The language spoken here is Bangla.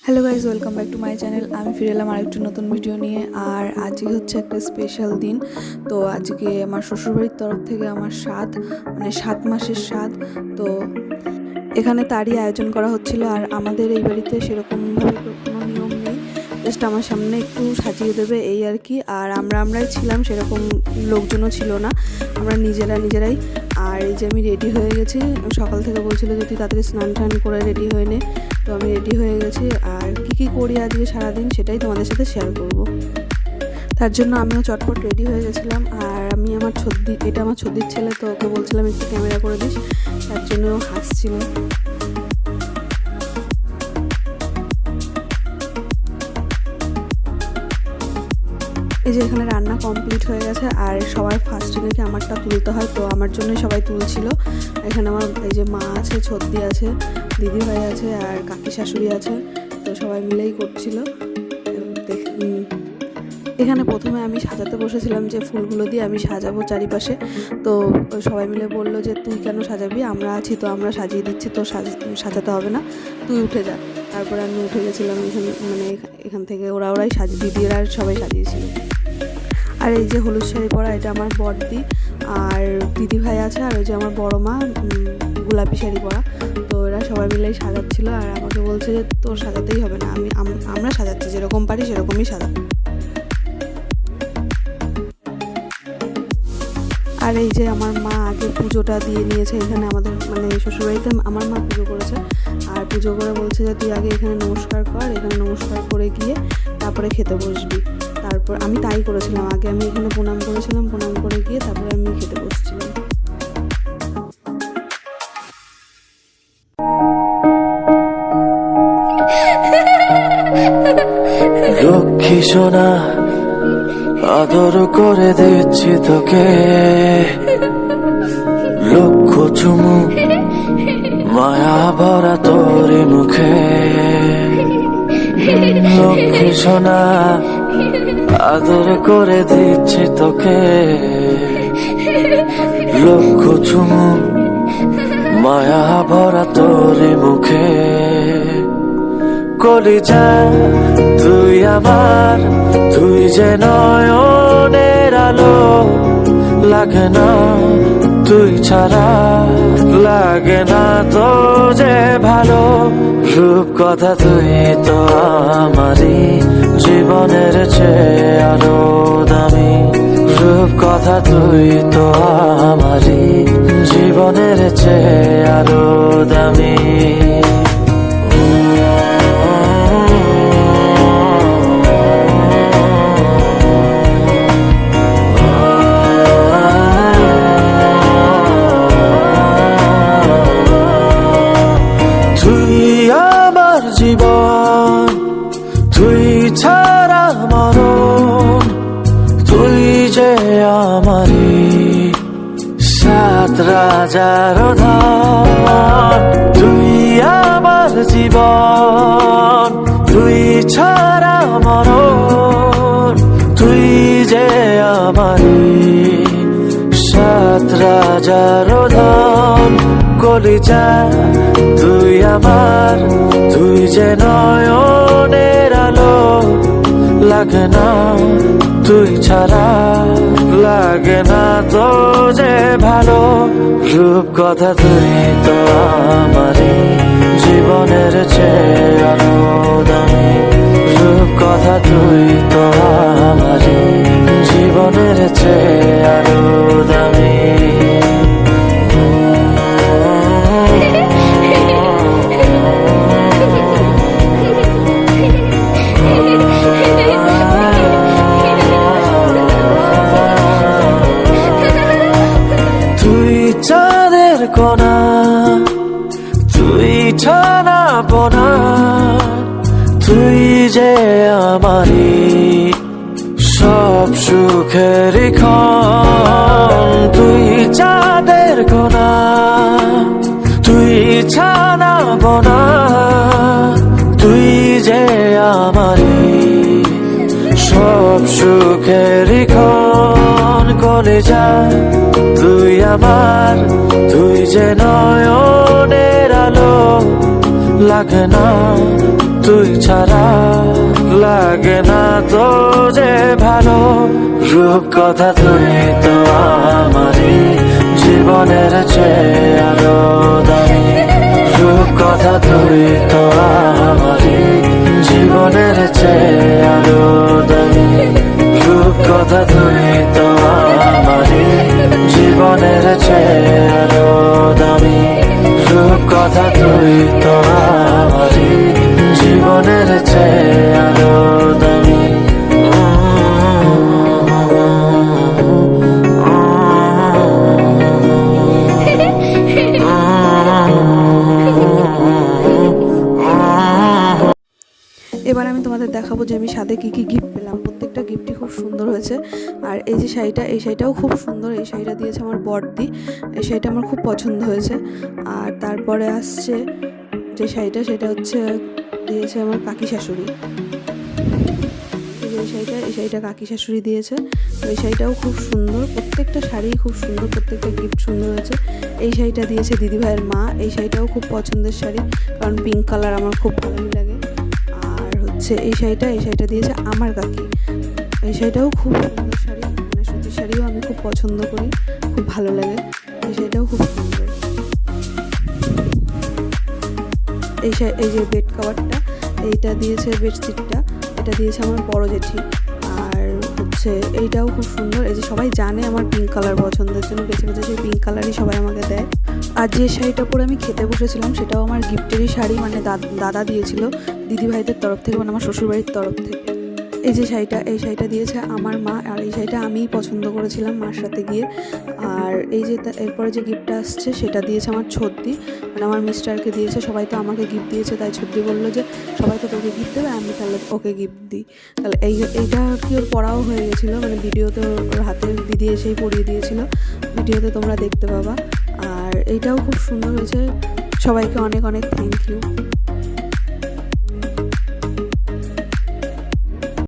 Hello guys, welcome back to my channel. আমি ফিরে এলাম আরেকটি নতুন ভিডিও নিয়ে। আর আজকে হচ্ছে একটা স্পেশাল দিন। তো আজকে আমার শ্বশুরবাড়ির তরফ থেকে আমার মানে 7 মাসের স্বাদ। তো এখানে তারই আয়োজন করা হচ্ছিল। আর আমাদের এই বাড়িতে সেরকমভাবে কোনো নিয়ম নেই, জাস্ট আমার সামনে একটু সাজিয়ে দেবে এই আর কি। আর আমরাই ছিলাম, সেরকম লোকজনও ছিল না, আমরা নিজেরাই। আর এই যে আমি রেডি হয়ে গেছি, সকাল থেকে বলছিল যে তুই তাড়াতাড়ি স্নান টান করে রেডি হয়ে নে। তো আমি রেডি হয়ে গেছি, আর কী করি আজকে সারাদিন সেটাই তোমাদের সাথে শেয়ার করব। তার জন্য আমিও চটপট রেডি হয়ে গেছিলাম। আর আমি এটা আমার ছদ্দির ছেলে, তো ওকে বলছিলাম একটু ক্যামেরা করে দিস, তার জন্য ও হাসছিল। এই যে এখানে রান্না কমপ্লিট হয়ে গেছে, আর সবার ফার্স্টে নাকি আমারটা তুলতে হয়, তো আমার জন্যই সবাই তুলছিল। এখানে আমার এই যে মা আছে, ছদ্দি আছে, দিদিভাই আছে, আর কাকি শাশুড়ি আছে, তো সবাই মিলেই করছিল। এখানে প্রথমে আমি সাজাতে বসেছিলাম, যে ফুলগুলো দিয়ে আমি সাজাবো চারিপাশে। তো সবাই মিলে বললো যে তুই কেন সাজাবি, আমরা আছি তো, আমরা সাজিয়ে দিচ্ছি, তো সাজাতে হবে না, তুই উঠে যা। তারপরে আমি উঠে গেছিলাম এখান থেকে ওরাই দিদিরা সবাই সাজিয়েছিল। আর এই যে হলুদ শাড়ি পরা, এটা আমার বড়দি আর দিদি ভাই আছে, আর ওই যে আমার বড় মা গোলাপি শাড়ি পরা। তো এরা সবাই মিলেই সাজাচ্ছিল, আর আমাকে বলছে যে তোর সাজাতেই হবে না, আমরা সাজাচ্ছি, যেরকম পারি সেরকমই সাজা। আর এই যে আমার মা আগে পুজোটা দিয়ে নিয়েছে এখানে, আমাদের মানে শ্বশুরবাড়িতে আমার মা পুজো করেছে। আর পুজো করে বলছে যে তুই আগে এখানে নমস্কার কর, এখানে নমস্কার করে গিয়ে তারপরে খেতে বসবি। তারপর আমি তাই করেছিলাম, আগে আমি এখানে প্রণাম করেছিলাম, প্রণাম করে গিয়ে তারপরে আমি খেতে বসছিলাম। লক্ষ্মী সোনা, আদর করে দিচ্ছি তোকে, লক্ষ চুমু মায়া ভরা তোর মুখে। লক্ষ্মী সোনা, আদর করে দিচ্ছি তোকে, লক্ষ চুমু মায়া ভরা তোর মুখে। কলিজা তুই আমার, তুই যে নয়নের আলো, লাগে না তুই ছাড়া, লাগে না তো যে ভালো। রূপ কথা তুই তো আমারই, জীবনের চেয়ে আরো দামি। রূপ কথা তুই তো আমারই, জীবনের চেয়ে আরো দামি। জীবন তুই ছাড়া মরণ, তুই যে আমারি 7 রাজার ধন। তুই আমার জীবন, তুই ছাড়া মরণ, তুই যে আমারি 7 রাজার ধন। কলিজা তুই আমার, তুই যে নয়নের আলো, লাগে না তুই ছাড়া, লাগে না তো যে ভালো। রূপ কথা তুই তো আমারই, জীবনের চেয়ে আরো দামি। রূপ কথা তুই তো আমারই, জীবনের চেয়ে আরো দামি। চাঁদের কোনা, তুই ছানা পোনা, তুই যে আমারি সব সুখের ক্ষণ। তুই চাঁদের কোনা, তুই ছানা পোনা, তুই যে আমারি সব সুখের ক্ষণ। কলিজা তুই আমার, তুই যে নয়নের আলো, লাগে না তুই ছাড়া লাগে না তো যে ভালো, রূপ কথা তুই তো আমারই জীবনের চেয়ে আরো দামি, রূপ কথা তুই তো আমারই জীবনের চেয়ে আরো দামি, রূপ কথা তুই তো আমারই জীবনের চেয়ে আরো দামি, রূপ কথা তুই তো আমারই জীবনের চেয়ে আরো দামি। এবার আমি তোমাদের দেখাবো যে আমি সাথে কী কী গিফট পেলাম। প্রত্যেকটা গিফটই খুব সুন্দর হয়েছে। আর এই যে শাড়িটা, এই শাড়িটাও খুব সুন্দর। এই শাড়িটা দিয়েছে আমার বড়দি, এই শাড়িটা আমার খুব পছন্দ হয়েছে। আর তারপরে আসছে যে শাড়িটা, সেটা হচ্ছে দিয়েছে আমার কাকি শাশুড়ি। এই যে এই শাড়িটা কাকি শাশুড়ি দিয়েছে। তো এই শাড়িটাও খুব সুন্দর, প্রত্যেকটা শাড়িই খুব সুন্দর, প্রত্যেকটা গিফট সুন্দর হয়েছে। এই শাড়িটা দিয়েছে দিদিভাইয়ের মা, এই শাড়িটাও খুব পছন্দের শাড়ি, কারণ পিঙ্ক কালার আমার খুব ভালোই লাগে। আর হচ্ছে এই শাড়িটা দিয়েছে আমার কাকি, এই শাড়িটাও খুব সুন্দর শাড়ি, মানে সুতির শাড়িও আমি খুব পছন্দ করি, খুব ভালো লাগে। এই শাড়িটাও খুব সুন্দর। এই যে বেড কাভারটা, এইটা দিয়েছে বেডশিটটা, এটা দিয়েছে আমার বড় জেঠি। আর হচ্ছে এইটাও খুব সুন্দর। এই যে সবাই জানে আমার পিঙ্ক কালার পছন্দের জন্য বেছে বেছে সেই পিঙ্ক কালারই সবাই আমাকে দেয়। আর যে শাড়িটা পরে আমি খেতে বসেছিলাম সেটাও আমার গিফটেরই শাড়ি, মানে দাদা দিয়েছিল দিদিভাইদের তরফ থেকে, মানে আমার শ্বশুরবাড়ির তরফ থেকে। এই যে এই শাড়িটা দিয়েছে আমার মা, আর এই শাড়িটা আমিই পছন্দ করেছিলাম মার সাথে গিয়ে। আর এই যে এরপরে যে গিফটটা আসছে সেটা দিয়েছে আমার ছদ্দি, মানে আমার মিস্টারকে দিয়েছে। সবাই তো আমাকে গিফট দিয়েছে, তাই ছদ্দি বললো যে সবাই তো তোকে গিফট দেবে, আমি তাহলে ওকে গিফট দিই। তাহলে এইটা আর কি ওর পড়াও হয়ে গেছিলো, মানে ভিডিওতে ওর হাতের দিদি এসেই পরিয়ে দিয়েছিল, ভিডিওতে তোমরা দেখতে পাবা। আর এইটাও খুব সুন্দর হয়েছে। সবাইকে অনেক অনেক থ্যাংক ইউ।